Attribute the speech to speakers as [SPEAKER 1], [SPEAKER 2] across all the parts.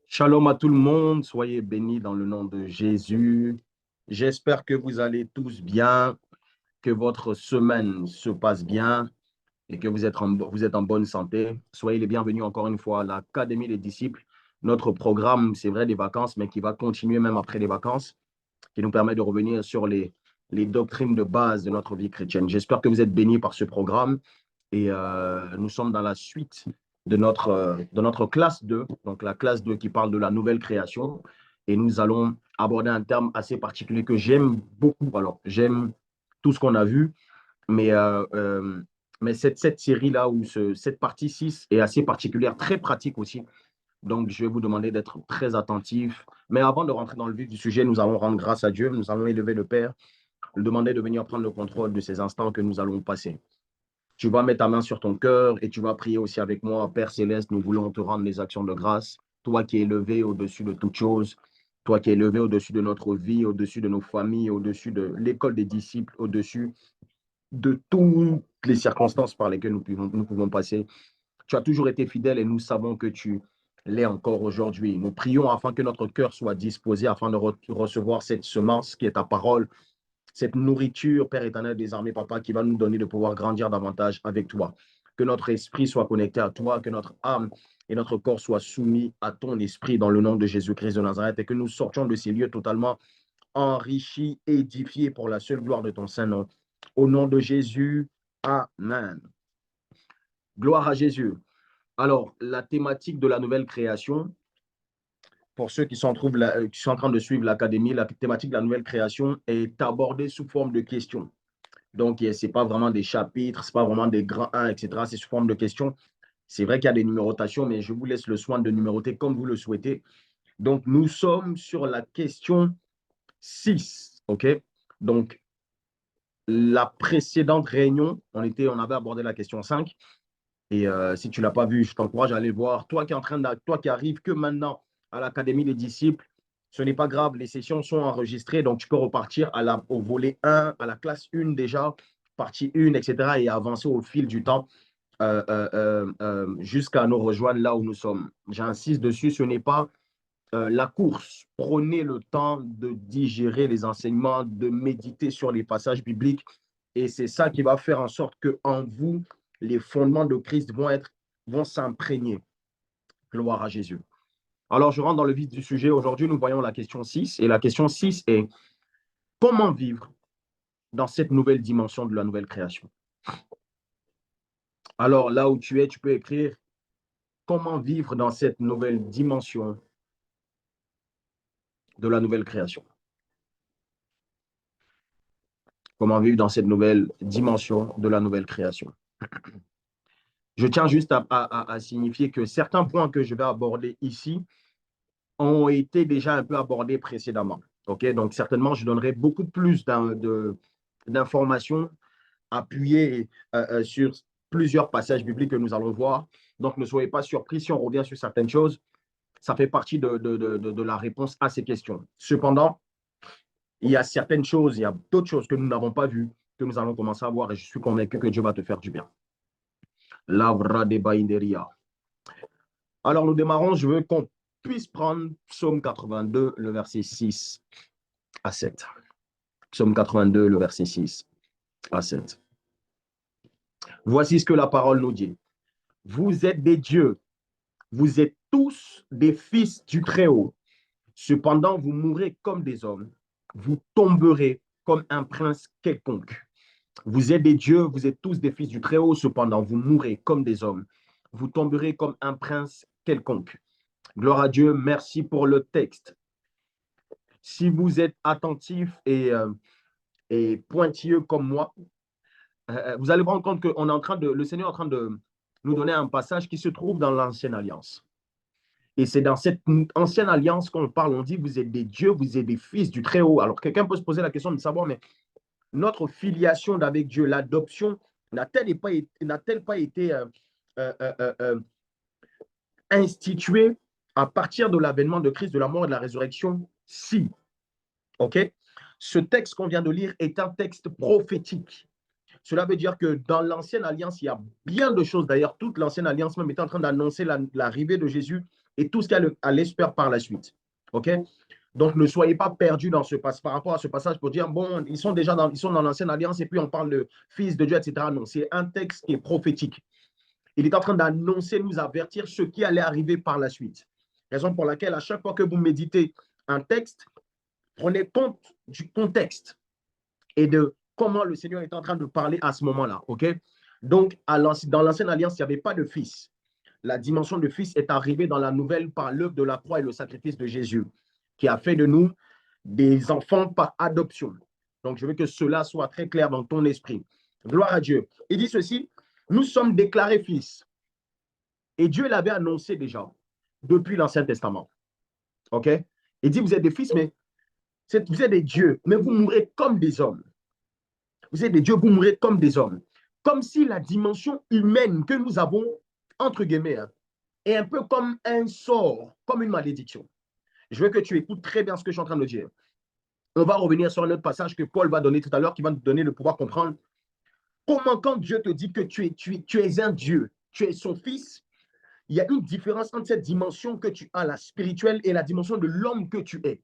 [SPEAKER 1] Shalom à tout le monde, soyez bénis dans le nom de Jésus. J'espère que vous allez tous bien, que votre semaine se passe bien et que vous êtes en bonne santé. Soyez les bienvenus encore une fois à l'Académie des disciples. Notre programme, c'est vrai, des vacances, mais qui va continuer même après les vacances, qui nous permet de revenir sur les doctrines de base de notre vie chrétienne. J'espère que vous êtes bénis par ce programme et nous sommes dans la suite de notre classe 2, donc la classe 2 qui parle de la nouvelle création. Et nous allons aborder un terme assez particulier que j'aime beaucoup. Alors, j'aime tout ce qu'on a vu, mais, mais cette série-là, ou cette partie 6 est assez particulière, très pratique aussi. Donc, je vais vous demander d'être très attentifs. Mais avant de rentrer dans le vif du sujet, nous allons rendre grâce à Dieu, nous allons élever le Père, le demander de venir prendre le contrôle de ces instants que nous allons passer. Tu vas mettre ta main sur ton cœur et tu vas prier aussi avec moi. Père Céleste, nous voulons te rendre les actions de grâce. Toi qui es élevé au-dessus de toutes choses, toi qui es élevé au-dessus de notre vie, au-dessus de nos familles, au-dessus de l'école des disciples, au-dessus de toutes les circonstances par lesquelles nous pouvons passer. Tu as toujours été fidèle et nous savons que tu l'es encore aujourd'hui. Nous prions afin que notre cœur soit disposé, afin de recevoir cette semence qui est ta parole, cette nourriture, Père éternel des armées, Papa, qui va nous donner de pouvoir grandir davantage avec toi. Que notre esprit soit connecté à toi, que notre âme et notre corps soient soumis à ton esprit dans le nom de Jésus-Christ de Nazareth et que nous sortions de ces lieux totalement enrichis, édifiés pour la seule gloire de ton Saint-Nom. Au nom de Jésus, Amen. Gloire à Jésus. Alors, la thématique de la nouvelle création, pour ceux qui sont en train de suivre l'académie, la thématique de la nouvelle création est abordée sous forme de questions. Donc, ce n'est pas vraiment des chapitres, ce n'est pas vraiment des grands 1, etc. C'est sous forme de questions. C'est vrai qu'il y a des numérotations, mais je vous laisse le soin de numéroter comme vous le souhaitez. Donc, nous sommes sur la question 6. OK? Donc, la précédente réunion, on avait abordé la question 5. Et si tu ne l'as pas vu, je t'encourage à aller voir. Toi qui arrives que maintenant à l'Académie des disciples, ce n'est pas grave, les sessions sont enregistrées, donc tu peux repartir au volet 1, à la classe 1 déjà, partie 1, etc. et avancer au fil du temps jusqu'à nous rejoindre là où nous sommes. J'insiste dessus, ce n'est pas la course. Prenez le temps de digérer les enseignements, de méditer sur les passages bibliques et c'est ça qui va faire en sorte qu'en vous, les fondements de Christ vont s'imprégner. Gloire à Jésus. Alors, je rentre dans le vif du sujet. Aujourd'hui, nous voyons la question 6. Et la question 6 est comment vivre dans cette nouvelle dimension de la nouvelle création? Alors, là où tu es, tu peux écrire comment vivre dans cette nouvelle dimension de la nouvelle création. Comment vivre dans cette nouvelle dimension de la nouvelle création. Je tiens juste à signifier que certains points que je vais aborder ici ont été déjà un peu abordés précédemment. Okay? Donc, certainement, je donnerai beaucoup plus d'informations appuyées sur plusieurs passages bibliques que nous allons voir. Donc, ne soyez pas surpris si on revient sur certaines choses. Ça fait partie de la réponse à ces questions. Cependant, il y a certaines choses, il y a d'autres choses que nous n'avons pas vues, que nous allons commencer à voir et je suis convaincu que Dieu va te faire du bien. Lavra de Bainderia. Alors, nous démarrons. Je veux qu'on puisse prendre Psaume 82, le verset 6 à 7. Psaume 82, le verset 6 à 7. Voici ce que la parole nous dit. Vous êtes des dieux, vous êtes tous des fils du Très-Haut. Cependant, vous mourrez comme des hommes, vous tomberez comme un prince quelconque. Vous êtes des dieux, vous êtes tous des fils du Très-Haut, cependant, vous mourrez comme des hommes, vous tomberez comme un prince quelconque. Gloire à Dieu, merci pour le texte. Si vous êtes attentif et pointilleux comme moi, vous allez vous rendre compte que le Seigneur est en train de nous donner un passage qui se trouve dans l'Ancienne Alliance. Et c'est dans cette Ancienne Alliance qu'on parle, on dit, vous êtes des dieux, vous êtes des fils du Très-Haut. Alors, quelqu'un peut se poser la question de savoir, mais notre filiation avec Dieu, l'adoption, n'a-t-elle pas été instituée à partir de l'avènement de Christ, de la mort et de la résurrection? Si. OK? Ce texte qu'on vient de lire est un texte prophétique. Cela veut dire que dans l'ancienne alliance, il y a bien de choses. D'ailleurs, toute l'ancienne alliance même était en train d'annoncer l'arrivée de Jésus et tout ce qu'elle allait se faire par la suite. OK? Donc, ne soyez pas perdus dans par rapport à ce passage pour dire, bon, ils sont dans l'ancienne alliance et puis on parle de fils de Dieu, etc. Non, c'est un texte qui est prophétique. Il est en train d'annoncer, nous avertir ce qui allait arriver par la suite. Raison pour laquelle, à chaque fois que vous méditez un texte, prenez compte du contexte et de comment le Seigneur est en train de parler à ce moment-là. OK? Donc, dans l'ancienne alliance, il n'y avait pas de fils. La dimension de fils est arrivée dans la nouvelle par l'œuvre de la croix et le sacrifice de Jésus, qui a fait de nous des enfants par adoption. Donc, je veux que cela soit très clair dans ton esprit. Gloire à Dieu. Il dit ceci, nous sommes déclarés fils. Et Dieu l'avait annoncé déjà depuis l'Ancien Testament. OK? Il dit, vous êtes des fils, mais vous êtes des dieux, mais vous mourrez comme des hommes. Vous êtes des dieux, vous mourrez comme des hommes. Comme si la dimension humaine que nous avons, entre guillemets, est un peu comme un sort, comme une malédiction. Je veux que tu écoutes très bien ce que je suis en train de dire. On va revenir sur un autre passage que Paul va donner tout à l'heure, qui va nous donner le pouvoir comprendre comment, quand Dieu te dit que tu es un Dieu, tu es son fils, il y a une différence entre cette dimension que tu as, la spirituelle, et la dimension de l'homme que tu es.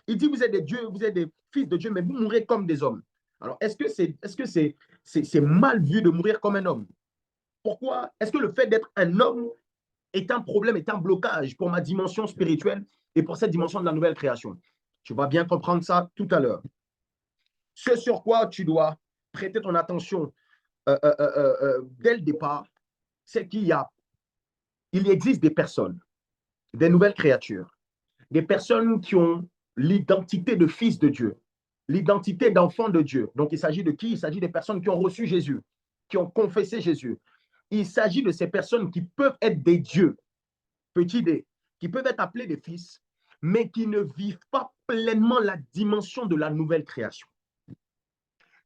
[SPEAKER 1] Il dit, vous êtes des dieux, vous êtes des fils de Dieu, mais vous mourrez comme des hommes. Alors, est-ce que c'est mal vu de mourir comme un homme? Pourquoi? Est-ce que le fait d'être un homme est un problème, est un blocage pour ma dimension spirituelle et pour cette dimension de la nouvelle création? Tu vas bien comprendre ça tout à l'heure. Ce sur quoi tu dois prêter ton attention dès le départ, c'est il existe des personnes, des nouvelles créatures, des personnes qui ont l'identité de fils de Dieu, l'identité d'enfant de Dieu. Donc, il s'agit de qui? Il s'agit des personnes qui ont reçu Jésus, qui ont confessé Jésus. Il s'agit de ces personnes qui peuvent être des dieux, petit d, qui peuvent être appelés des fils, mais qui ne vivent pas pleinement la dimension de la nouvelle création.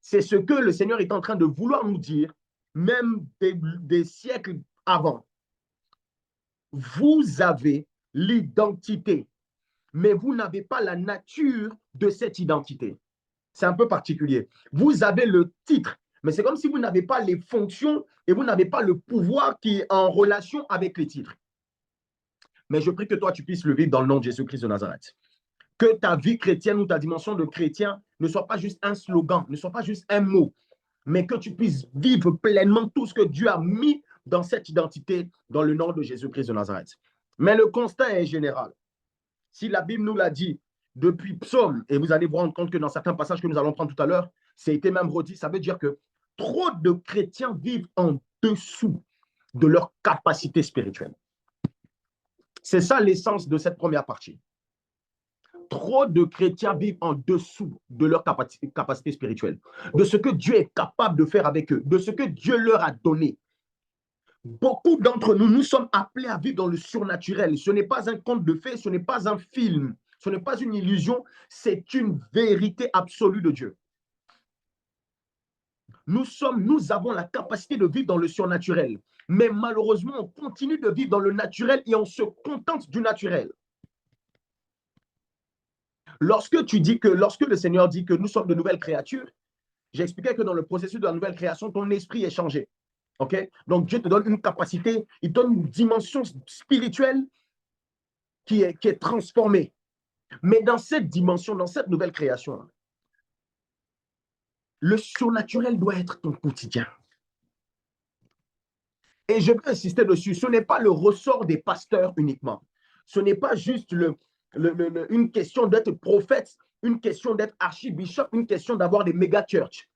[SPEAKER 1] C'est ce que le Seigneur est en train de vouloir nous dire, même des siècles avant. Vous avez l'identité, mais vous n'avez pas la nature de cette identité. C'est un peu particulier. Vous avez le titre, mais c'est comme si vous n'avez pas les fonctions et vous n'avez pas le pouvoir qui est en relation avec les titres. Mais je prie que toi, tu puisses le vivre dans le nom de Jésus-Christ de Nazareth. Que ta vie chrétienne ou ta dimension de chrétien ne soit pas juste un slogan, ne soit pas juste un mot, mais que tu puisses vivre pleinement tout ce que Dieu a mis dans cette identité dans le nom de Jésus-Christ de Nazareth. Mais le constat est général. Si la Bible nous l'a dit depuis Psaume, et vous allez vous rendre compte que dans certains passages que nous allons prendre tout à l'heure, ça a été même redit, ça veut dire que trop de chrétiens vivent en dessous de leur capacité spirituelle. C'est ça l'essence de cette première partie. Trop de chrétiens vivent en dessous de leur capacité spirituelle, de ce que Dieu est capable de faire avec eux, de ce que Dieu leur a donné. Beaucoup d'entre nous, nous sommes appelés à vivre dans le surnaturel. Ce n'est pas un conte de fées, ce n'est pas un film, ce n'est pas une illusion, c'est une vérité absolue de Dieu. Nous avons la capacité de vivre dans le surnaturel, mais malheureusement, on continue de vivre dans le naturel et on se contente du naturel. Lorsque le Seigneur dit que nous sommes de nouvelles créatures, j'expliquais que dans le processus de la nouvelle création, ton esprit est changé. OK? Donc, Dieu te donne une capacité, il donne une dimension spirituelle qui est transformée. Mais dans cette dimension, dans cette nouvelle création, le surnaturel doit être ton quotidien. Et je veux insister dessus, ce n'est pas le ressort des pasteurs uniquement. Ce n'est pas juste une question d'être prophète, une question d'être archibishop, une question d'avoir des méga church.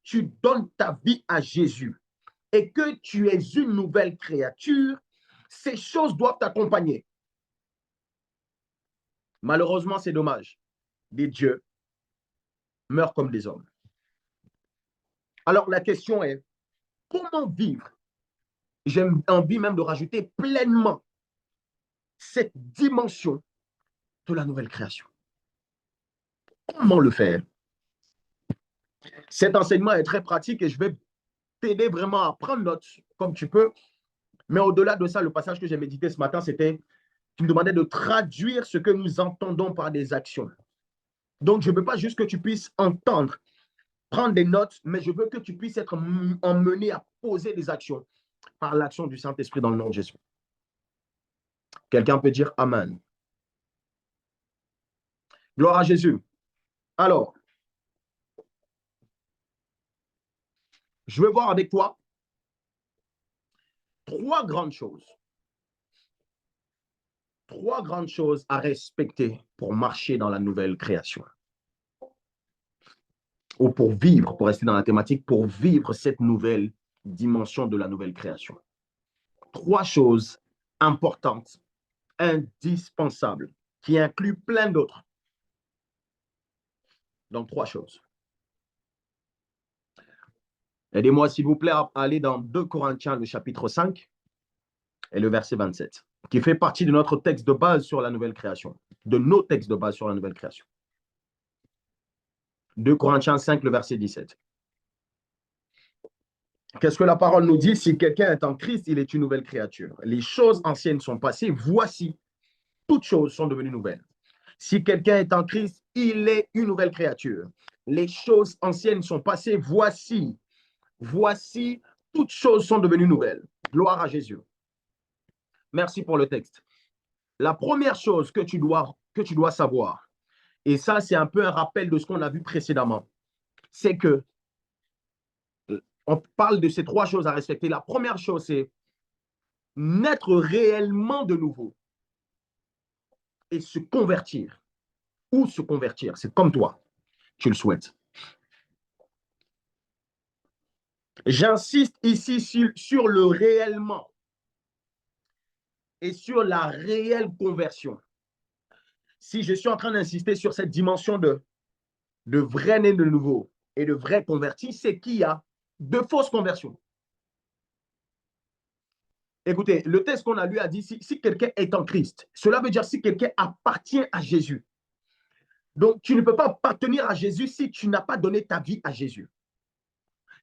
[SPEAKER 1] Tu donnes ta vie à Jésus et que tu es une nouvelle créature, ces choses doivent t'accompagner. Malheureusement, c'est dommage. Des dieux meurent comme des hommes. Alors, la question est, comment vivre? J'ai envie même de rajouter pleinement cette dimension de la nouvelle création. Comment le faire? Cet enseignement est très pratique et je vais t'aider vraiment à prendre note comme tu peux. Mais au-delà de ça, le passage que j'ai médité ce matin, c'était, tu me demandais de traduire ce que nous entendons par des actions. Donc, je ne veux pas juste que tu puisses entendre, prendre des notes, mais je veux que tu puisses être emmené à poser des actions par l'action du Saint-Esprit dans le nom de Jésus. Quelqu'un peut dire Amen. Gloire à Jésus. Alors, je veux voir avec toi trois grandes choses. Trois grandes choses à respecter pour marcher dans la nouvelle création. Ou pour vivre, pour rester dans la thématique, pour vivre cette nouvelle dimension de la nouvelle création. Trois choses importantes, indispensables, qui incluent plein d'autres. Donc, trois choses. Aidez-moi, s'il vous plaît, à aller dans 2 Corinthiens, le chapitre 5 et le verset 27, qui fait partie de notre texte de base sur la nouvelle création, de nos textes de base sur la nouvelle création. 2 Corinthiens 5, le verset 17. Qu'est-ce que la parole nous dit? Si quelqu'un est en Christ, il est une nouvelle créature. Les choses anciennes sont passées, voici, toutes choses sont devenues nouvelles. Si quelqu'un est en Christ, il est une nouvelle créature. Les choses anciennes sont passées, voici, toutes choses sont devenues nouvelles. Gloire à Jésus. Merci pour le texte. La première chose que tu dois savoir, et ça c'est un peu un rappel de ce qu'on a vu précédemment, c'est que on parle de ces trois choses à respecter. La première chose, c'est naître réellement de nouveau et se convertir. Ou se convertir, c'est comme toi, tu le souhaites. J'insiste ici sur le réellement et sur la réelle conversion. Si je suis en train d'insister sur cette dimension de vrai né de nouveau et de vrai converti, c'est qu'il y a de fausses conversions. Écoutez, le texte qu'on a lu a dit si quelqu'un est en Christ, cela veut dire si quelqu'un appartient à Jésus. Donc, tu ne peux pas appartenir à Jésus si tu n'as pas donné ta vie à Jésus.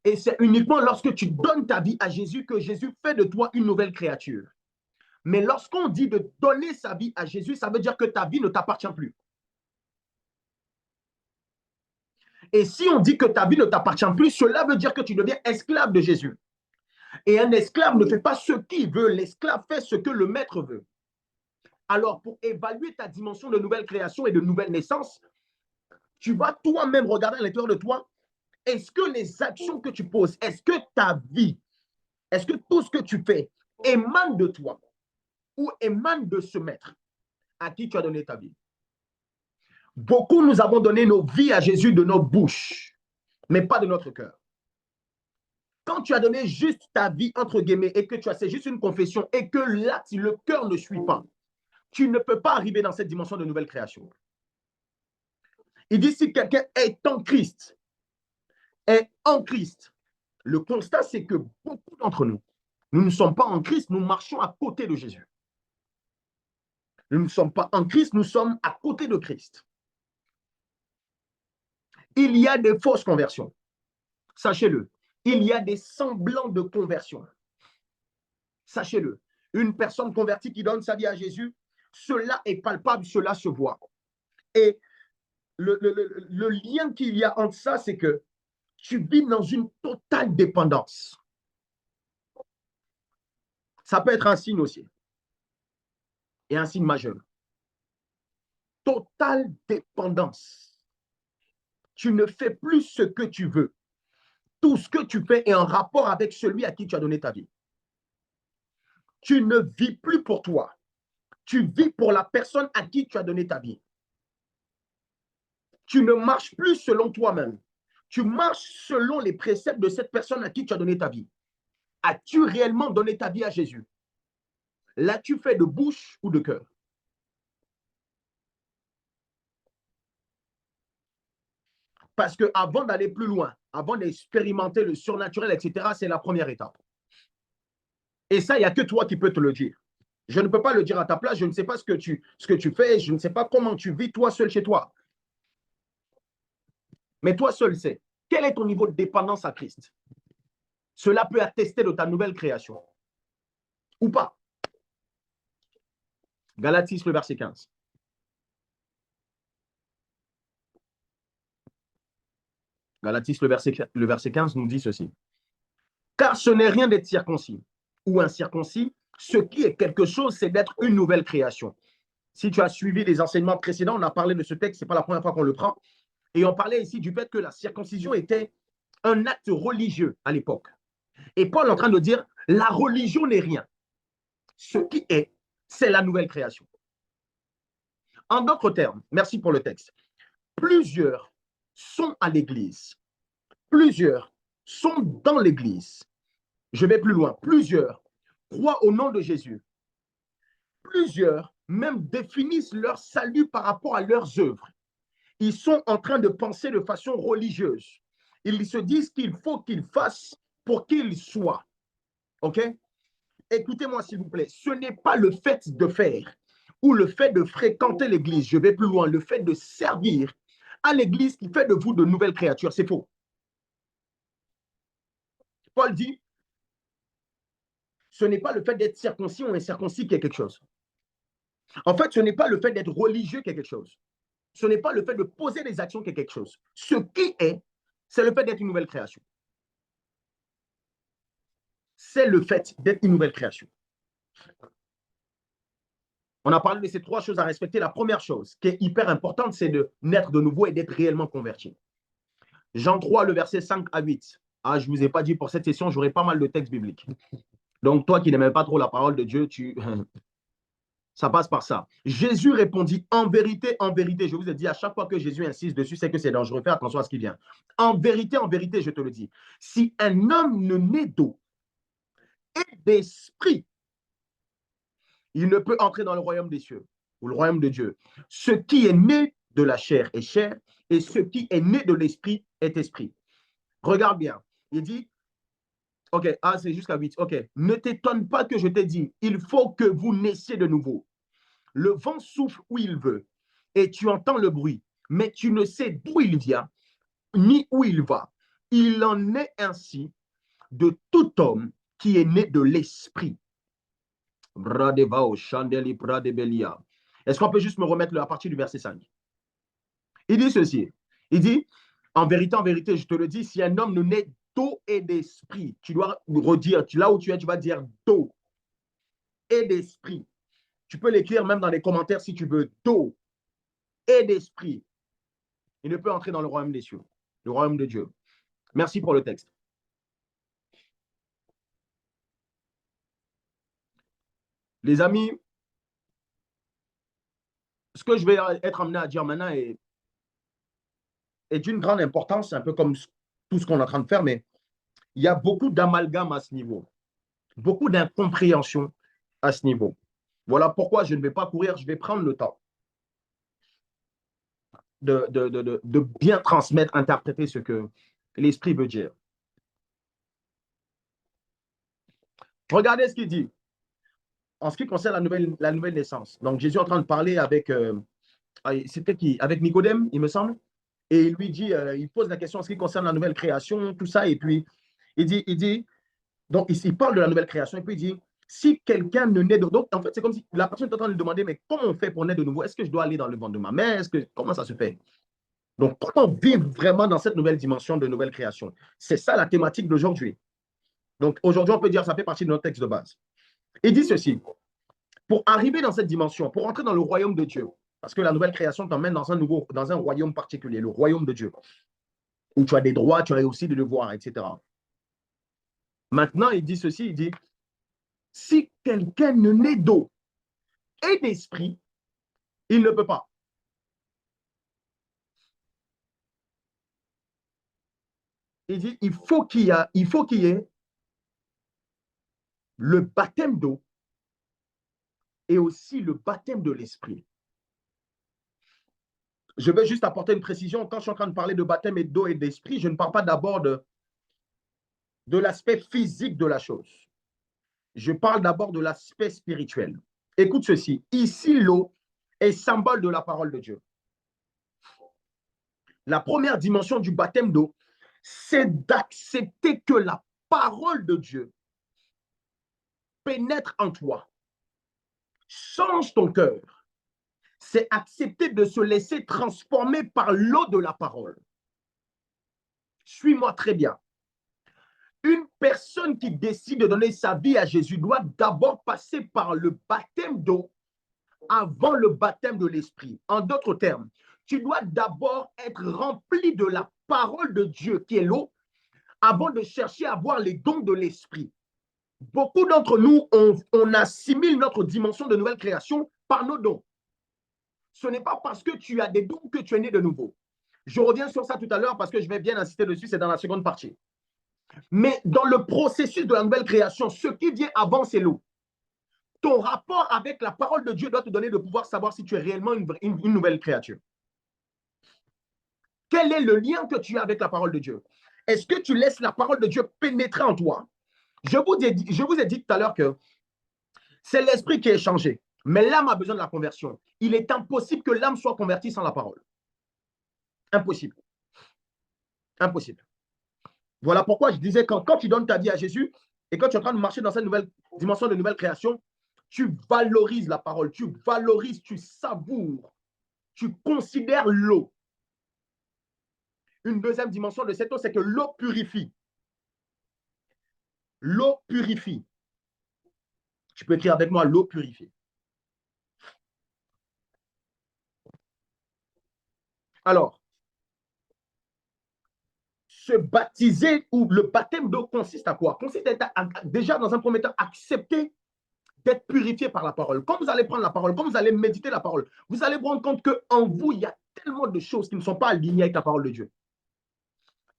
[SPEAKER 1] Et c'est uniquement lorsque tu donnes ta vie à Jésus que Jésus fait de toi une nouvelle créature. Mais lorsqu'on dit de donner sa vie à Jésus, ça veut dire que ta vie ne t'appartient plus. Et si on dit que ta vie ne t'appartient plus, cela veut dire que tu deviens esclave de Jésus. Et un esclave ne fait pas ce qu'il veut, l'esclave fait ce que le maître veut. Alors, pour évaluer ta dimension de nouvelle création et de nouvelle naissance, tu vas toi-même regarder à l'intérieur de toi, est-ce que les actions que tu poses, est-ce que ta vie, est-ce que tout ce que tu fais émane de toi ou émane de ce maître à qui tu as donné ta vie? Beaucoup, nous avons donné nos vies à Jésus de notre bouche, mais pas de notre cœur. Quand tu as donné juste ta vie, entre guillemets, et que tu as fait juste une confession, et que là, si le cœur ne suit pas, tu ne peux pas arriver dans cette dimension de nouvelle création. Il dit, si quelqu'un est en Christ, le constat, c'est que beaucoup d'entre nous, nous ne sommes pas en Christ, nous marchons à côté de Jésus. Nous ne sommes pas en Christ, nous sommes à côté de Christ. Il y a des fausses conversions. Sachez-le. Il y a des semblants de conversion. Sachez-le. Une personne convertie qui donne sa vie à Jésus, cela est palpable, cela se voit. Et le lien qu'il y a entre ça, c'est que tu vis dans une totale dépendance. Ça peut être un signe aussi. Et un signe majeur. Totale dépendance. Tu ne fais plus ce que tu veux. Tout ce que tu fais est en rapport avec celui à qui tu as donné ta vie. Tu ne vis plus pour toi. Tu vis pour la personne à qui tu as donné ta vie. Tu ne marches plus selon toi-même. Tu marches selon les préceptes de cette personne à qui tu as donné ta vie. As-tu réellement donné ta vie à Jésus? L'as-tu fait de bouche ou de cœur? Parce qu'avant d'aller plus loin, avant d'expérimenter le surnaturel, etc., c'est la première étape. Et ça, il n'y a que toi qui peux te le dire. Je ne peux pas le dire à ta place, je ne sais pas ce que tu fais, je ne sais pas comment tu vis toi seul chez toi. Mais toi seul sais. Quel est ton niveau de dépendance à Christ? Cela peut attester de ta nouvelle création. Ou pas. Galates 6, le verset 15. Galatis, le verset 15 nous dit ceci. Car ce n'est rien d'être circoncis ou incirconcis. Ce qui est quelque chose, c'est d'être une nouvelle création. Si tu as suivi les enseignements précédents, on a parlé de ce texte, ce n'est pas la première fois qu'on le prend. Et on parlait ici du fait que la circoncision était un acte religieux à l'époque. Et Paul est en train de dire, la religion n'est rien. Ce qui est, c'est la nouvelle création. En d'autres termes, merci pour le texte, plusieurs sont à l'église. Plusieurs sont dans l'église. Je vais plus loin. Plusieurs croient au nom de Jésus. Plusieurs même définissent leur salut par rapport à leurs œuvres. Ils sont en train de penser de façon religieuse. Ils se disent qu'il faut qu'ils fassent pour qu'ils soient. OK? Écoutez-moi, s'il vous plaît. Ce n'est pas le fait de faire ou le fait de fréquenter l'église. Je vais plus loin. Le fait de servir à l'église qui fait de vous de nouvelles créatures. C'est faux. Paul dit, ce n'est pas le fait d'être circoncis ou incirconcis qui est quelque chose. En fait, ce n'est pas le fait d'être religieux qui est quelque chose. Ce n'est pas le fait de poser des actions qui est quelque chose. Ce qui est, c'est le fait d'être une nouvelle création. C'est le fait d'être une nouvelle création. On a parlé de ces trois choses à respecter. La première chose qui est hyper importante, c'est de naître de nouveau et d'être réellement converti. Jean 3, le verset 5 à 8. Ah, je ne vous ai pas dit pour cette session, j'aurai pas mal de textes bibliques. Donc, toi qui n'aimais pas trop la parole de Dieu, ça passe par ça. Jésus répondit, en vérité, je vous ai dit, à chaque fois que Jésus insiste dessus, c'est que c'est dangereux. Fais attention à ce qui vient. En vérité, je te le dis, si un homme ne naît d'eau et d'esprit, il ne peut entrer dans le royaume des cieux ou le royaume de Dieu. Ce qui est né de la chair est chair et ce qui est né de l'esprit est esprit. Regarde bien. Il dit, OK, c'est jusqu'à 8. OK, ne t'étonne pas que je t'ai dit, il faut que vous naissiez de nouveau. Le vent souffle où il veut et tu entends le bruit, mais tu ne sais d'où il vient ni où il va. Il en est ainsi de tout homme qui est né de l'esprit. Est-ce qu'on peut juste me remettre à partir du verset 5? Il dit ceci. Il dit, en vérité, je te le dis, si un homme ne naît d'eau et d'esprit, tu dois redire, là où tu es, tu vas dire d'eau et d'esprit. Tu peux l'écrire même dans les commentaires si tu veux, d'eau et d'esprit. Il ne peut entrer dans le royaume des cieux, le royaume de Dieu. Merci pour le texte. Les amis, ce que je vais être amené à dire maintenant est d'une grande importance, un peu comme tout ce qu'on est en train de faire, mais il y a beaucoup d'amalgame à ce niveau, beaucoup d'incompréhension à ce niveau. Voilà pourquoi je ne vais pas courir, je vais prendre le temps de bien transmettre, interpréter ce que l'Esprit veut dire. Regardez ce qu'il dit en ce qui concerne la nouvelle naissance. Donc, Jésus est en train de parler avec, c'était qui? Avec Nicodème, il me semble. Et il lui dit, il pose la question en ce qui concerne la nouvelle création, tout ça. Et puis, il dit donc, il parle de la nouvelle création. Et puis, il dit, si quelqu'un ne naît de... Donc, en fait, c'est comme si la personne est en train de lui demander, mais comment on fait pour naître de nouveau? Est-ce que je dois aller dans le ventre de ma mère? Comment ça se fait? Donc, comment vivre vraiment dans cette nouvelle dimension de nouvelle création? C'est ça la thématique d'aujourd'hui. Donc, aujourd'hui, on peut dire que ça fait partie de notre texte de base. Il dit ceci, pour arriver dans cette dimension, pour entrer dans le royaume de Dieu, parce que la nouvelle création t'emmène dans un royaume particulier, le royaume de Dieu, où tu as des droits, tu as aussi des devoirs, etc. Maintenant, il dit ceci, il dit, si quelqu'un ne naît d'eau et d'esprit, il ne peut pas. Il dit, il faut qu'il y ait le baptême d'eau et aussi le baptême de l'esprit. Je veux juste apporter une précision. Quand je suis en train de parler de baptême d'eau et d'esprit, je ne parle pas d'abord de l'aspect physique de la chose. Je parle d'abord de l'aspect spirituel. Écoute ceci. Ici, l'eau est symbole de la parole de Dieu. La première dimension du baptême d'eau, c'est d'accepter que la parole de Dieu pénètre en toi, change ton cœur. C'est accepter de se laisser transformer par l'eau de la parole. Suis-moi très bien. Une personne qui décide de donner sa vie à Jésus doit d'abord passer par le baptême d'eau avant le baptême de l'Esprit. En d'autres termes, tu dois d'abord être rempli de la parole de Dieu, qui est l'eau, avant de chercher à avoir les dons de l'Esprit. Beaucoup d'entre nous, on assimile notre dimension de nouvelle création par nos dons. Ce n'est pas parce que tu as des dons que tu es né de nouveau. Je reviens sur ça tout à l'heure parce que je vais bien insister dessus, c'est dans la seconde partie. Mais dans le processus de la nouvelle création, ce qui vient avant, c'est l'eau. Ton rapport avec la parole de Dieu doit te donner de pouvoir savoir si tu es réellement une nouvelle créature. Quel est le lien que tu as avec la parole de Dieu? Est-ce que tu laisses la parole de Dieu pénétrer en toi? Je vous ai dit tout à l'heure que c'est l'esprit qui est changé, mais l'âme a besoin de la conversion. Il est impossible que l'âme soit convertie sans la parole. Impossible. Impossible. Voilà pourquoi je disais que quand tu donnes ta vie à Jésus et quand tu es en train de marcher dans cette nouvelle dimension de nouvelle création, tu valorises la parole, tu valorises, tu savoures, tu considères l'eau. Une deuxième dimension de cette eau, c'est que l'eau purifie. L'eau purifie. Tu peux écrire avec moi, l'eau purifie. Alors, se baptiser ou le baptême d'eau consiste à quoi? Consiste à déjà, dans un premier temps, accepter d'être purifié par la parole. Quand vous allez prendre la parole, quand vous allez méditer la parole, vous allez vous rendre compte qu'en vous, il y a tellement de choses qui ne sont pas alignées avec la parole de Dieu.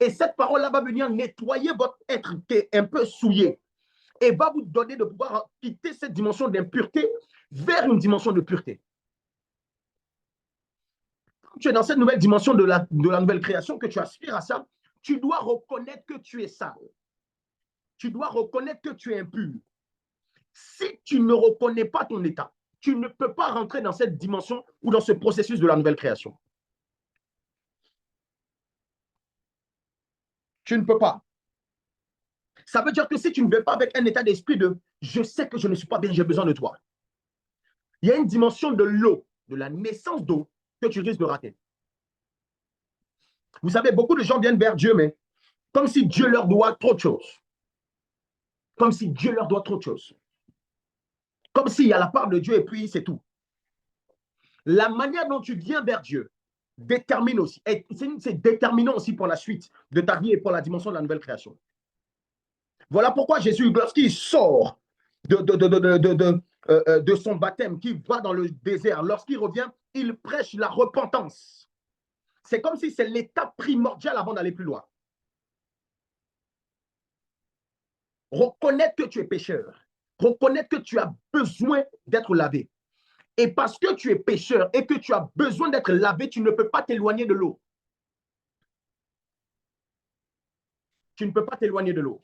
[SPEAKER 1] Et cette parole-là va venir nettoyer votre être qui est un peu souillé et va vous donner de pouvoir quitter cette dimension d'impureté vers une dimension de pureté. Quand tu es dans cette nouvelle dimension de la nouvelle création, que tu aspires à ça, tu dois reconnaître que tu es sale. Tu dois reconnaître que tu es impur. Si tu ne reconnais pas ton état, tu ne peux pas rentrer dans cette dimension ou dans ce processus de la nouvelle création. Tu ne peux pas. Ça veut dire que si tu ne veux pas avec un état d'esprit de « je sais que je ne suis pas bien, j'ai besoin de toi », il y a une dimension de l'eau, de la naissance d'eau que tu risques de rater. Vous savez, beaucoup de gens viennent vers Dieu, mais comme si Dieu leur doit trop de choses. Comme si Dieu leur doit trop de choses. Comme s'il y a la part de Dieu et puis c'est tout. La manière dont tu viens vers Dieu détermine aussi, c'est déterminant aussi pour la suite de ta vie et pour la dimension de la nouvelle création. Voilà pourquoi Jésus, lorsqu'il sort de son baptême, qui va dans le désert, lorsqu'il revient, il prêche la repentance. C'est comme si c'est l'étape primordiale avant d'aller plus loin. Reconnaître que tu es pécheur. Reconnaître que tu as besoin d'être lavé. Et parce que tu es pécheur et que tu as besoin d'être lavé, tu ne peux pas t'éloigner de l'eau. Tu ne peux pas t'éloigner de l'eau.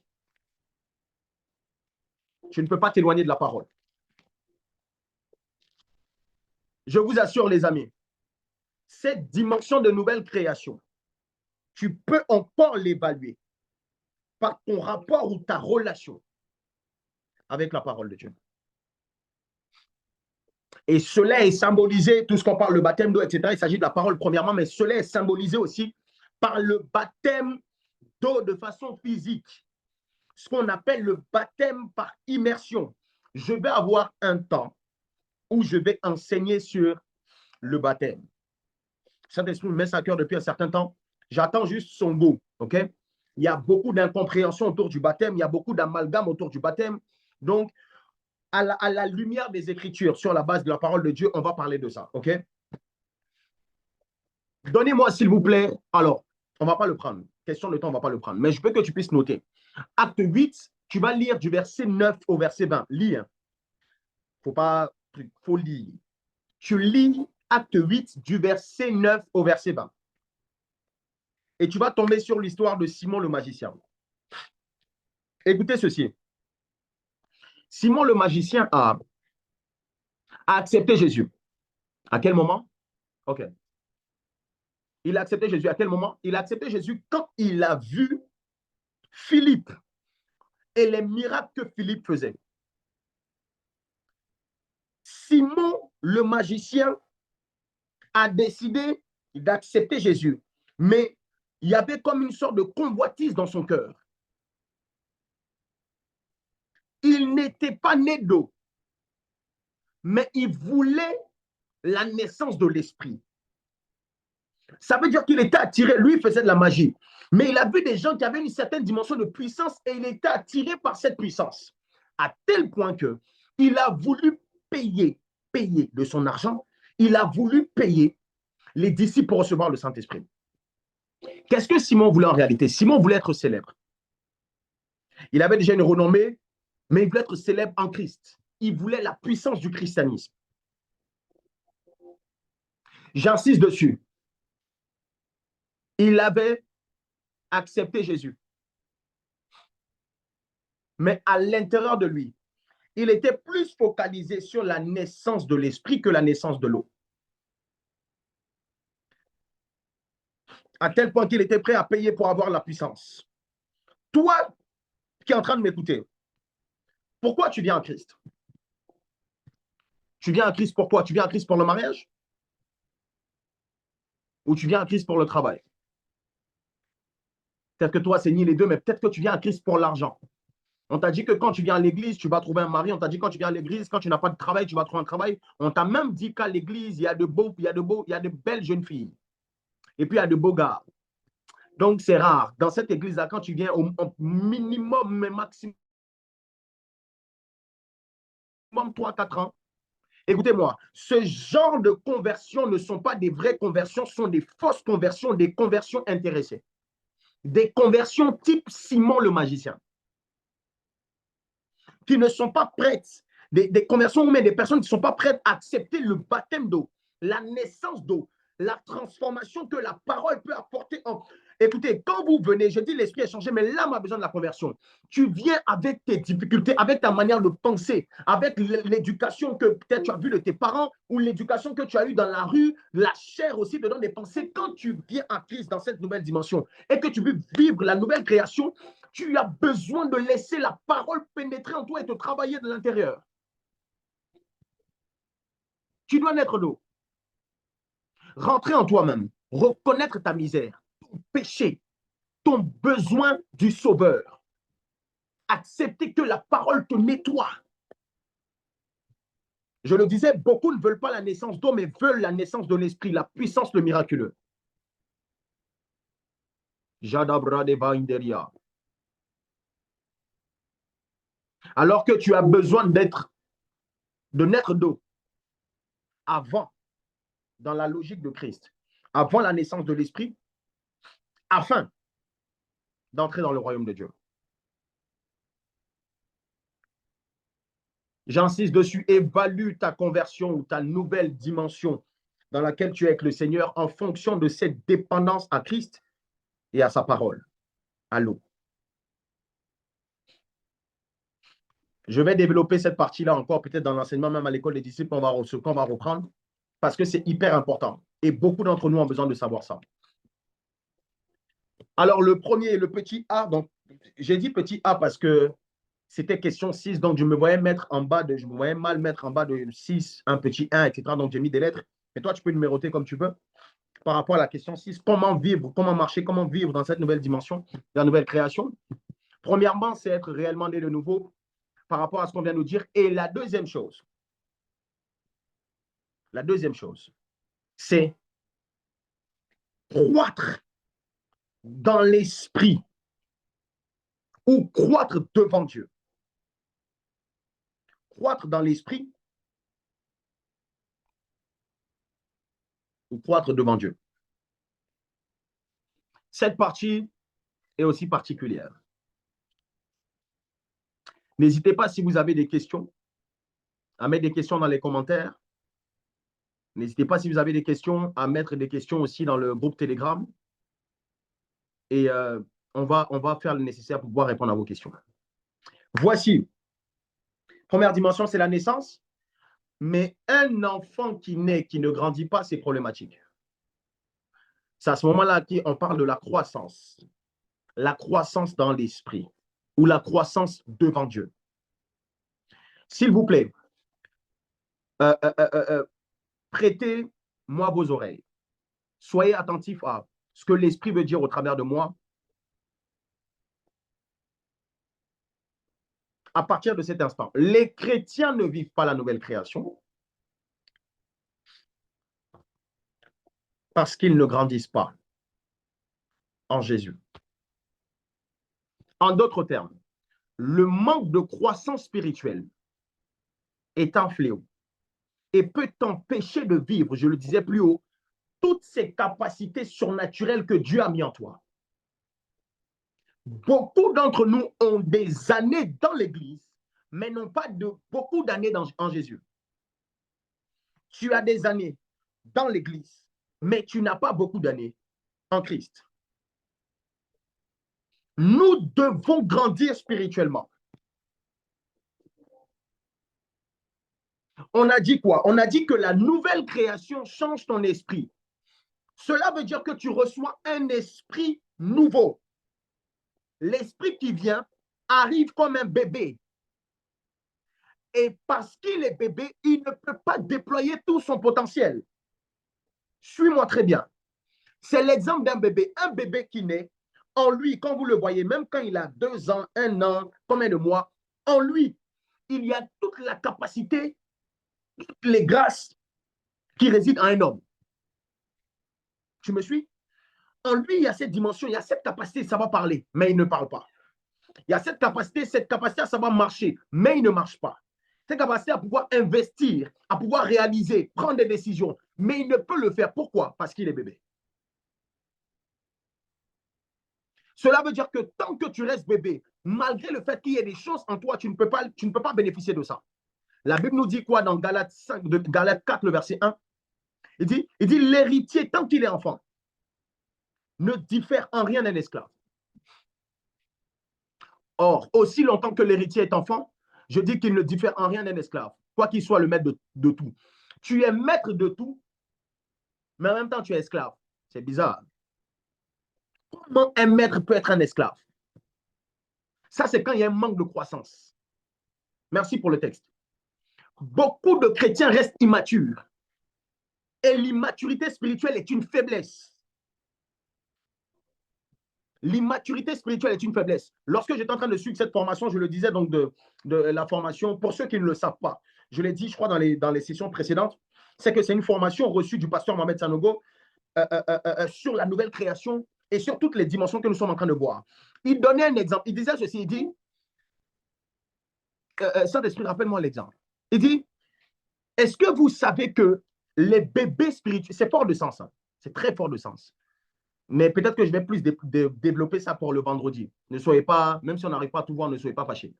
[SPEAKER 1] Tu ne peux pas t'éloigner de la parole. Je vous assure, les amis, cette dimension de nouvelle création, tu peux encore l'évaluer par ton rapport ou ta relation avec la parole de Dieu. Et cela est symbolisé, tout ce qu'on parle, le baptême d'eau, etc. Il s'agit de la parole premièrement, mais cela est symbolisé aussi par le baptême d'eau de façon physique, ce qu'on appelle le baptême par immersion. Je vais avoir un temps où je vais enseigner sur le baptême. Saint-Esprit me met ça à cœur depuis un certain temps. J'attends juste son goût, ok? Il y a beaucoup d'incompréhension autour du baptême, il y a beaucoup d'amalgame autour du baptême. Donc, à la lumière des Écritures, sur la base de la parole de Dieu, on va parler de ça, ok? Donnez-moi, s'il vous plaît, alors, on ne va pas le prendre. Question de temps, on ne va pas le prendre. Mais je veux que tu puisses noter. Acte 8, tu vas lire du verset 9 au verset 20. Lis. Faut pas, faut lire. Tu lis Acte 8 du verset 9 au verset 20. Et tu vas tomber sur l'histoire de Simon le magicien. Écoutez ceci. Simon le magicien a accepté Jésus. À quel moment? Ok. Il a accepté Jésus à quel moment? Il a accepté Jésus quand il a vu Philippe et les miracles que Philippe faisait. Simon le magicien a décidé d'accepter Jésus. Mais Il y avait comme une sorte de convoitise dans son cœur. Il n'était pas né d'eau, mais il voulait la naissance de l'esprit. Ça veut dire qu'il était attiré, lui il faisait de la magie, mais il a vu des gens qui avaient une certaine dimension de puissance et il était attiré par cette puissance, à tel point que il a voulu payer de son argent, il a voulu payer les disciples pour recevoir le Saint-Esprit. Qu'est-ce que Simon voulait en réalité? Simon voulait être célèbre. Il avait déjà une renommée, mais il voulait être célèbre en Christ. Il voulait la puissance du christianisme. J'insiste dessus. Il avait accepté Jésus. Mais à l'intérieur de lui, il était plus focalisé sur la naissance de l'esprit que la naissance de l'eau. À tel point qu'il était prêt à payer pour avoir la puissance. Toi qui es en train de m'écouter, pourquoi tu viens en Christ? Tu viens en Christ pour quoi? Tu viens en Christ pour le mariage? Ou tu viens en Christ pour le travail? Peut-être que toi, c'est ni les deux, mais peut-être que tu viens en Christ pour l'argent. On t'a dit que quand tu viens à l'église, tu vas trouver un mari. On t'a dit que quand tu viens à l'église, quand tu n'as pas de travail, tu vas trouver un travail. On t'a même dit qu'à l'église, il y a de belles jeunes filles. Et puis, il y a de beaux gars. Donc, c'est rare. Dans cette église-là, quand tu viens au minimum, mais maximum 3-4 ans, écoutez-moi, ce genre de conversions ne sont pas des vraies conversions, ce sont des fausses conversions, des conversions intéressées. Des conversions type Simon le magicien, qui ne sont pas prêtes, des conversions ou même des personnes qui ne sont pas prêtes à accepter le baptême d'eau, la naissance d'eau, la transformation que la parole peut apporter. Écoutez, quand vous venez, je dis l'esprit est changé, mais l'âme a besoin de la conversion. Tu viens avec tes difficultés, avec ta manière de penser, avec l'éducation que peut-être tu as vue de tes parents ou l'éducation que tu as eue dans la rue, la chair aussi te donne des pensées. Quand tu viens à Christ dans cette nouvelle dimension et que tu veux vivre la nouvelle création, tu as besoin de laisser la parole pénétrer en toi et te travailler de l'intérieur. Tu dois naître d'eau. Rentrer en toi-même, reconnaître ta misère, ton péché, ton besoin du Sauveur. Accepter que la parole te nettoie. Je le disais, beaucoup ne veulent pas la naissance d'eau, mais veulent la naissance de l'esprit, la puissance, le miraculeux. Jadabra deva inderia. Alors que tu as besoin de naître d'eau avant, dans la logique de Christ, avant la naissance de l'esprit, afin d'entrer dans le royaume de Dieu. J'insiste dessus, évalue ta conversion ou ta nouvelle dimension dans laquelle tu es avec le Seigneur en fonction de cette dépendance à Christ et à sa parole, à l'eau. Je vais développer cette partie-là encore, peut-être dans l'enseignement, même à l'école des disciples, qu'on va reprendre, parce que c'est hyper important. Et beaucoup d'entre nous ont besoin de savoir ça. Alors, le premier, le petit A, donc j'ai dit petit A parce que c'était question 6, donc je me voyais mal mettre en bas de 6, un petit 1, etc. Donc j'ai mis des lettres. Mais toi, tu peux numéroter comme tu veux. Par rapport à la question 6, comment vivre, comment marcher, comment vivre dans cette nouvelle dimension, la nouvelle création. Premièrement, c'est être réellement né de nouveau par rapport à ce qu'on vient de nous dire. Et la deuxième chose, c'est croître dans l'esprit ou croître devant Dieu. Croître dans l'esprit ou croître devant Dieu. Cette partie est aussi particulière. N'hésitez pas, si vous avez des questions, à mettre des questions dans les commentaires. N'hésitez pas, si vous avez des questions, à mettre des questions aussi dans le groupe Telegram. Et on va faire le nécessaire pour pouvoir répondre à vos questions. Voici. Première dimension, c'est la naissance. Mais un enfant qui naît, qui ne grandit pas, c'est problématique. C'est à ce moment-là qu'on parle de la croissance. La croissance dans l'esprit ou la croissance devant Dieu. S'il vous plaît, prêtez-moi vos oreilles. Soyez attentifs à ce que l'Esprit veut dire au travers de moi, à partir de cet instant, les chrétiens ne vivent pas la nouvelle création parce qu'ils ne grandissent pas en Jésus. En d'autres termes, le manque de croissance spirituelle est un fléau et peut t'empêcher de vivre, je le disais plus haut, toutes ces capacités surnaturelles que Dieu a mis en toi. Beaucoup d'entre nous ont des années dans l'Église, mais n'ont pas beaucoup d'années en Jésus. Tu as des années dans l'Église, mais tu n'as pas beaucoup d'années en Christ. Nous devons grandir spirituellement. On a dit quoi? On a dit que la nouvelle création change ton esprit. Cela veut dire que tu reçois un esprit nouveau. L'esprit qui vient arrive comme un bébé. Et parce qu'il est bébé, il ne peut pas déployer tout son potentiel. Suis-moi très bien. C'est l'exemple d'un bébé. Un bébé qui naît, en lui, quand vous le voyez, même quand il a 2 ans, 1 an, combien de mois, en lui, il y a toute la capacité, toutes les grâces qui résident en un homme. Tu me suis? En lui, il y a cette dimension, il y a cette capacité, ça va parler, mais il ne parle pas. Il y a cette capacité, ça va marcher, mais il ne marche pas. Cette capacité à pouvoir investir, à pouvoir réaliser, prendre des décisions, mais il ne peut le faire. Pourquoi? Parce qu'il est bébé. Cela veut dire que tant que tu restes bébé, malgré le fait qu'il y ait des choses en toi, tu ne peux pas bénéficier de ça. La Bible nous dit quoi dans Galates 4, le verset 1? Il dit l'héritier, tant qu'il est enfant, ne diffère en rien d'un esclave. Or, aussi longtemps que l'héritier est enfant, je dis qu'il ne diffère en rien d'un esclave, quoi qu'il soit le maître de tout. Tu es maître de tout, mais en même temps, tu es esclave. C'est bizarre. Comment un maître peut être un esclave? Ça, c'est quand il y a un manque de croissance. Merci pour le texte. Beaucoup de chrétiens restent immatures. Et l'immaturité spirituelle est une faiblesse. L'immaturité spirituelle est une faiblesse. Lorsque j'étais en train de suivre cette formation, je le disais donc de la formation, pour ceux qui ne le savent pas, je l'ai dit, je crois, dans les sessions précédentes, c'est que c'est une formation reçue du pasteur Mohamed Sanogo sur la nouvelle création et sur toutes les dimensions que nous sommes en train de voir. Il donnait un exemple. Il disait ceci, il dit, Saint-Esprit, rappelle-moi l'exemple. Il dit, est-ce que vous savez que les bébés spirituels, c'est fort de sens, hein, c'est très fort de sens. Mais peut-être que je vais plus développer ça pour le vendredi. Ne soyez pas, même si on n'arrive pas à tout voir, ne soyez pas fâchés.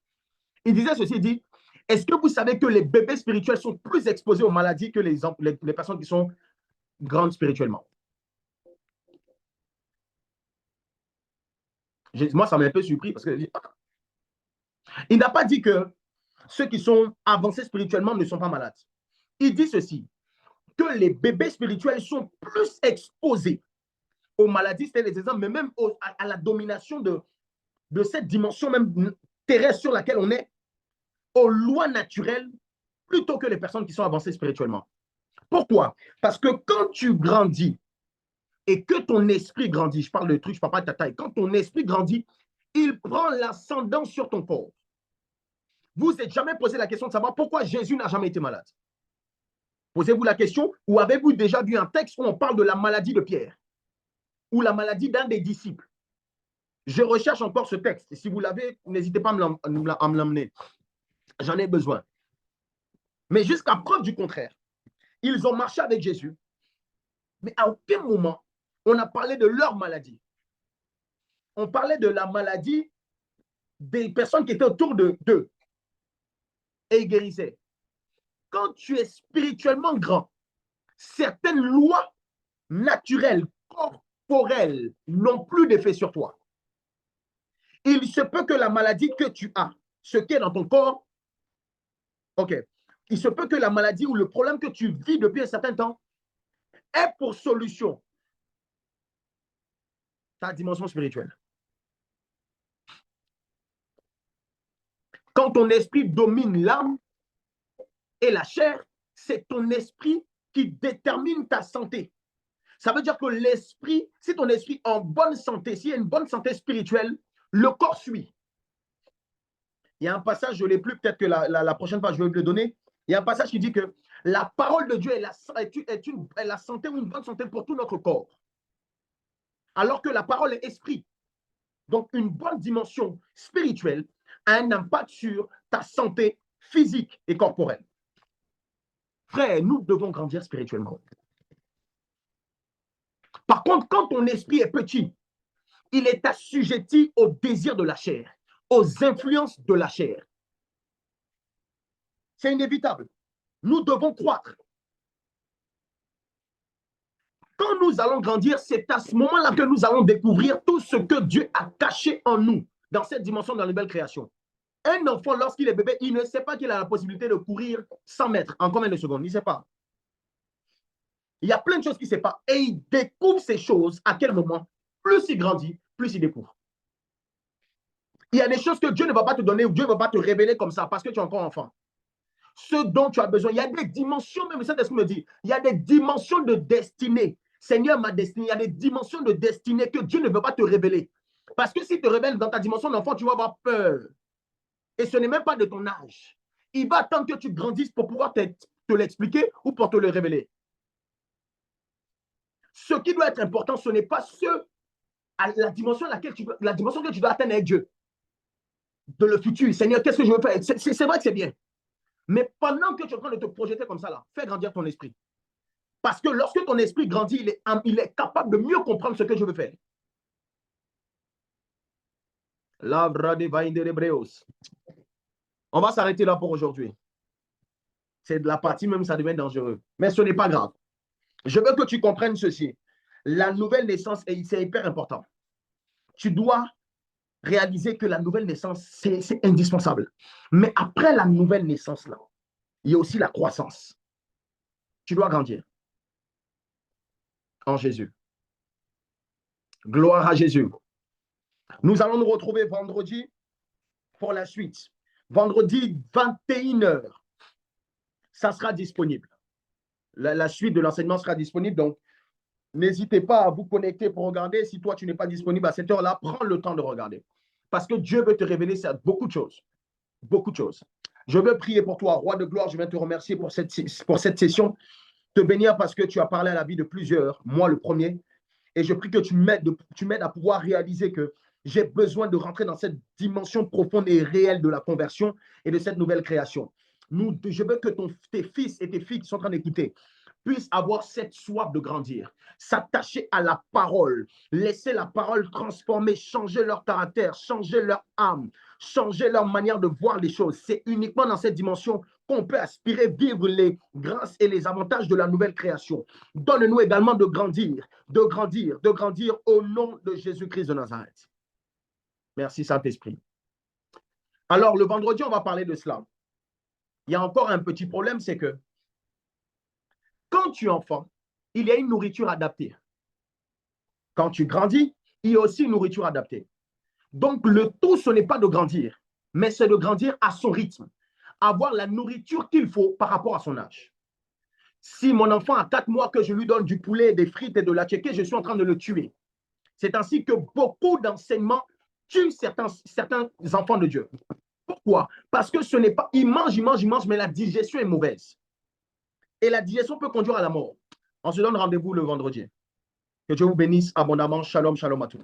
[SPEAKER 1] Il disait ceci, il dit, est-ce que vous savez que les bébés spirituels sont plus exposés aux maladies que les personnes qui sont grandes spirituellement? Moi, ça m'a un peu surpris parce que il n'a pas dit que ceux qui sont avancés spirituellement ne sont pas malades. Il dit ceci, que les bébés spirituels sont plus exposés aux maladies, c'était les exemples, mais même à la domination de cette dimension même terrestre sur laquelle on est, aux lois naturelles, plutôt que les personnes qui sont avancées spirituellement. Pourquoi? Parce que quand tu grandis et que ton esprit grandit, je parle de trucs, je parle pas de ta taille, quand ton esprit grandit, il prend l'ascendant sur ton corps. Vous n'êtes jamais posé la question de savoir pourquoi Jésus n'a jamais été malade. Posez-vous la question, ou avez-vous déjà vu un texte où on parle de la maladie de Pierre ou la maladie d'un des disciples? Je recherche encore ce texte. Et si vous l'avez, n'hésitez pas à me l'emmener. J'en ai besoin. Mais jusqu'à preuve du contraire, ils ont marché avec Jésus, mais à aucun moment, on a parlé de leur maladie. On parlait de la maladie des personnes qui étaient autour d'eux et ils guérissaient. Quand tu es spirituellement grand, certaines lois naturelles, corporelles, n'ont plus d'effet sur toi. Il se peut que la maladie que tu as, ce qui est dans ton corps, ok, il se peut que la maladie ou le problème que tu vis depuis un certain temps ait pour solution ta dimension spirituelle. Quand ton esprit domine l'âme et la chair, c'est ton esprit qui détermine ta santé. Ça veut dire que l'esprit, si ton esprit est en bonne santé, s'il y a une bonne santé spirituelle, le corps suit. Il y a un passage, je ne l'ai plus, peut-être que la prochaine fois, je vais vous le donner. Il y a un passage qui dit que la parole de Dieu est la santé ou une bonne santé pour tout notre corps. Alors que la parole est esprit. Donc, une bonne dimension spirituelle a un impact sur ta santé physique et corporelle. Frère, nous devons grandir spirituellement. Par contre, quand ton esprit est petit, il est assujetti aux désirs de la chair, aux influences de la chair. C'est inévitable. Nous devons croître. Quand nous allons grandir, c'est à ce moment-là que nous allons découvrir tout ce que Dieu a caché en nous dans cette dimension de la nouvelle création. Un enfant, lorsqu'il est bébé, il ne sait pas qu'il a la possibilité de courir 100 mètres en combien de secondes? Il ne sait pas. Il y a plein de choses qu'il ne sait pas. Et il découvre ces choses à quel moment? Plus il grandit, plus il découvre. Il y a des choses que Dieu ne va pas te donner ou Dieu ne va pas te révéler comme ça parce que tu es encore enfant. Ce dont tu as besoin, il y a des dimensions, même ça, c'est ce que me dit, il y a des dimensions de destinée. Seigneur, ma destinée, il y a des dimensions de destinée que Dieu ne veut pas te révéler. Parce que s'il te révèle dans ta dimension d'enfant, tu vas avoir peur. Et ce n'est même pas de ton âge. Il va attendre que tu grandisses pour pouvoir te l'expliquer ou pour te le révéler. Ce qui doit être important, ce n'est pas la dimension que tu dois atteindre avec Dieu. De le futur. Seigneur, qu'est-ce que je veux faire? C'est vrai que c'est bien. Mais pendant que tu es en train de te projeter comme ça, là, fais grandir ton esprit. Parce que lorsque ton esprit grandit, il est capable de mieux comprendre ce que je veux faire. On va s'arrêter là pour aujourd'hui. C'est de la partie même, ça devient dangereux. Mais ce n'est pas grave. Je veux que tu comprennes ceci. La nouvelle naissance, c'est hyper important. Tu dois réaliser que la nouvelle naissance, c'est indispensable. Mais après la nouvelle naissance, là, il y a aussi la croissance. Tu dois grandir en Jésus. Gloire à Jésus. Nous allons nous retrouver vendredi pour la suite. Vendredi, 21h, ça sera disponible. La suite de l'enseignement sera disponible. Donc, n'hésitez pas à vous connecter pour regarder. Si toi, tu n'es pas disponible à cette heure-là, prends le temps de regarder. Parce que Dieu veut te révéler beaucoup de choses. Beaucoup de choses. Je veux prier pour toi, roi de gloire. Je viens te remercier pour cette session. Te bénir parce que tu as parlé à la vie de plusieurs, moi le premier. Et je prie que tu m'aides à pouvoir réaliser que j'ai besoin de rentrer dans cette dimension profonde et réelle de la conversion et de cette nouvelle création. Je veux que tes fils et tes filles qui sont en train d'écouter puissent avoir cette soif de grandir, s'attacher à la parole, laisser la parole transformer, changer leur caractère, changer leur âme, changer leur manière de voir les choses. C'est uniquement dans cette dimension qu'on peut aspirer vivre les grâces et les avantages de la nouvelle création. Donne-nous également de grandir au nom de Jésus-Christ de Nazareth. Merci Saint-Esprit. Alors, le vendredi, on va parler de cela. Il y a encore un petit problème, c'est que quand tu es enfant, il y a une nourriture adaptée. Quand tu grandis, il y a aussi une nourriture adaptée. Donc, le tout, ce n'est pas de grandir, mais c'est de grandir à son rythme. Avoir la nourriture qu'il faut par rapport à son âge. Si mon enfant a 4 mois que je lui donne du poulet, des frites et de la tchéké, je suis en train de le tuer. C'est ainsi que beaucoup d'enseignements tuent certains enfants de Dieu. Pourquoi? Parce que ce n'est pas, ils mangent, mais la digestion est mauvaise. Et la digestion peut conduire à la mort. On se donne rendez-vous le vendredi. Que Dieu vous bénisse abondamment. Shalom, shalom à tous.